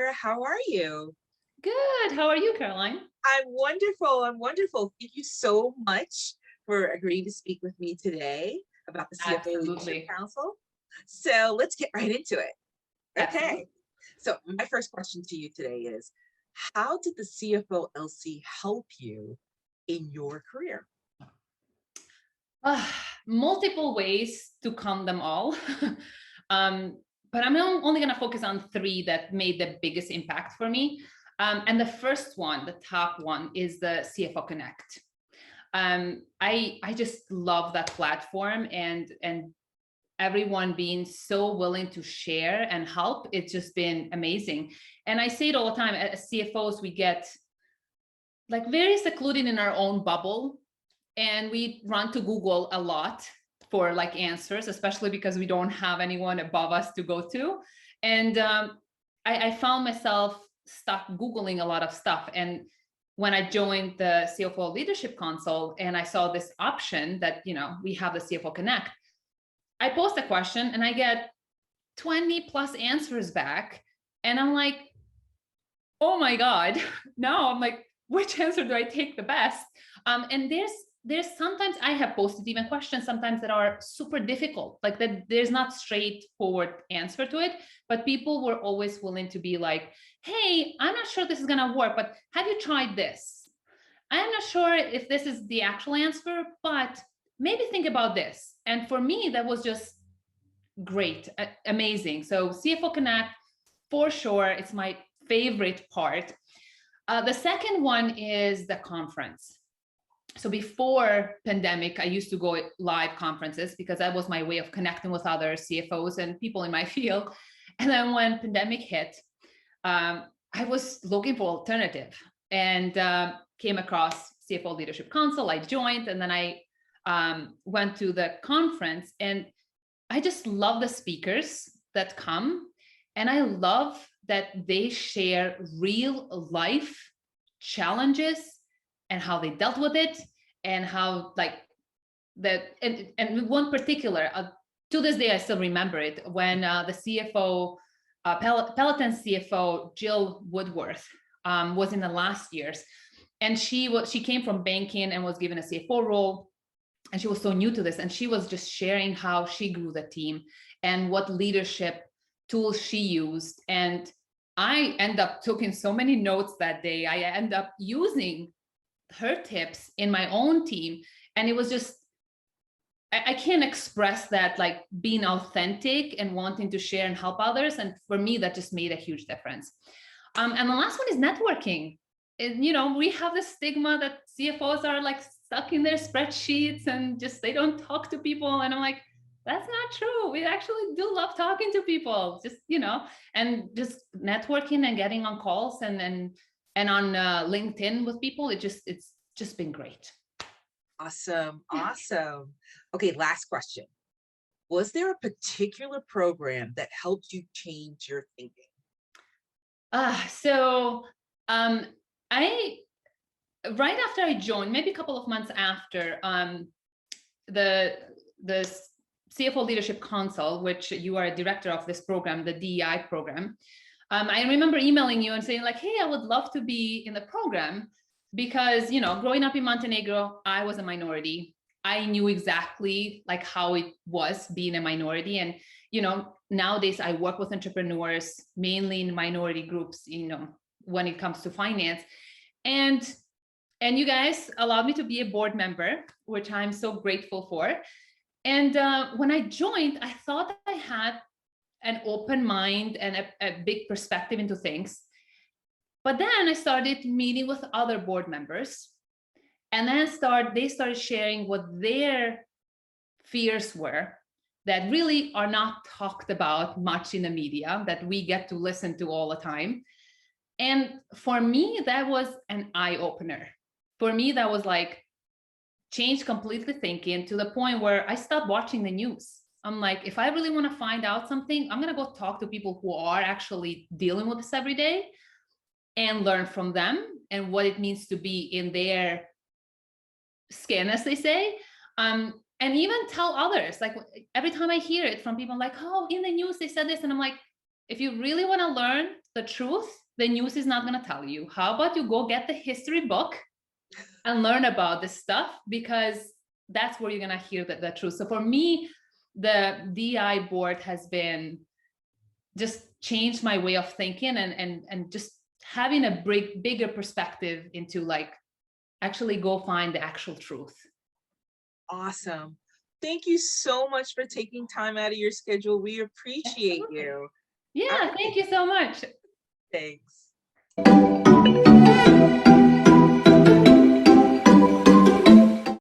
Admira. How are you? Good. How are you, Caroline? I'm wonderful. I'm wonderful. Thank you so much for agreeing to speak with me today about the CFO Leadership Absolutely. Council. So let's get right into it. Okay. Absolutely. So my first question to you today is, how did the CFOLC help you in your career? Multiple ways to count them all. But I'm only going to focus on three that made the biggest impact for me. And the first one, the top one, is the CFO Connect. I just love that platform and everyone being so willing to share and help. It's just been amazing. And I say it all the time, as CFOs, we get like very secluded in our own bubble, and we run to Google a lot for like answers, especially because we don't have anyone above us to go to. And I found myself stuck Googling a lot of stuff. And when I joined the CFO Leadership Council and I saw this option that, we have the CFO Connect, I post a question and I get 20 plus answers back. And I'm like, oh my God. Now I'm like, which answer do I take the best? And there's sometimes I have posted even questions sometimes that are super difficult, like that there's not straightforward answer to it, but people were always willing to be like, hey, I'm not sure this is going to work, but have you tried this? I'm not sure if this is the actual answer, but maybe think about this. And for me, that was just great, amazing. So CFO Connect, for sure, it's my favorite part. The second one is the conference. So before pandemic, I used to go live conferences because that was my way of connecting with other CFOs and people in my field. And then when pandemic hit, I was looking for alternative and came across CFO Leadership Council. I joined, and then I went to the conference, and I just love the speakers that come. And I love that they share real life challenges and how they dealt with it, and how like that. And one particular, to this day, I still remember it when the CFO, Peloton CFO Jill Woodworth was in the last years, and she came from banking and was given a CFO role, and she was so new to this, and she was just sharing how she grew the team and what leadership tools she used. And I end up taking so many notes that day. I end up using her tips in my own team. And it was just, I can't express that, like being authentic and wanting to share and help others. And for me, that just made a huge difference. And the last one is networking. And, we have this stigma that CFOs are like stuck in their spreadsheets and just, they don't talk to people. And I'm like, that's not true. We actually do love talking to people, just, and just networking and getting on calls and on LinkedIn with people. It's just been great. Awesome. Awesome. Okay, last question. Was there a particular program that helped you change your thinking? So I, right after I joined, maybe a couple of months after, the CFO Leadership Council, which you are a director of this program, the DEI program, I remember emailing you and saying like, hey, I would love to be in the program because, growing up in Montenegro, I was a minority. I knew exactly like how it was being a minority. And, nowadays I work with entrepreneurs, mainly in minority groups, when it comes to finance. And you guys allowed me to be a board member, which I'm so grateful for. And when I joined, I thought I had an open mind and a big perspective into things. But then I started meeting with other board members, and then they started sharing what their fears were that really are not talked about much in the media, that we get to listen to all the time. And for me, that was an eye-opener. For me, that was like, changed completely thinking to the point where I stopped watching the news. I'm like, if I really want to find out something, I'm going to go talk to people who are actually dealing with this every day and learn from them and what it means to be in their skin, as they say. And even tell others, like every time I hear it from people like, oh, in the news, they said this. And I'm like, if you really want to learn the truth, the news is not going to tell you. How about you go get the history book and learn about this stuff, because that's where you're going to hear the truth. So for me, the DI board has been just changed my way of thinking, and just having a bigger perspective into like actually go find the actual truth. Awesome. Thank you so much for taking time out of your schedule. We appreciate Absolutely. you. Yeah, thank you so much. Thanks.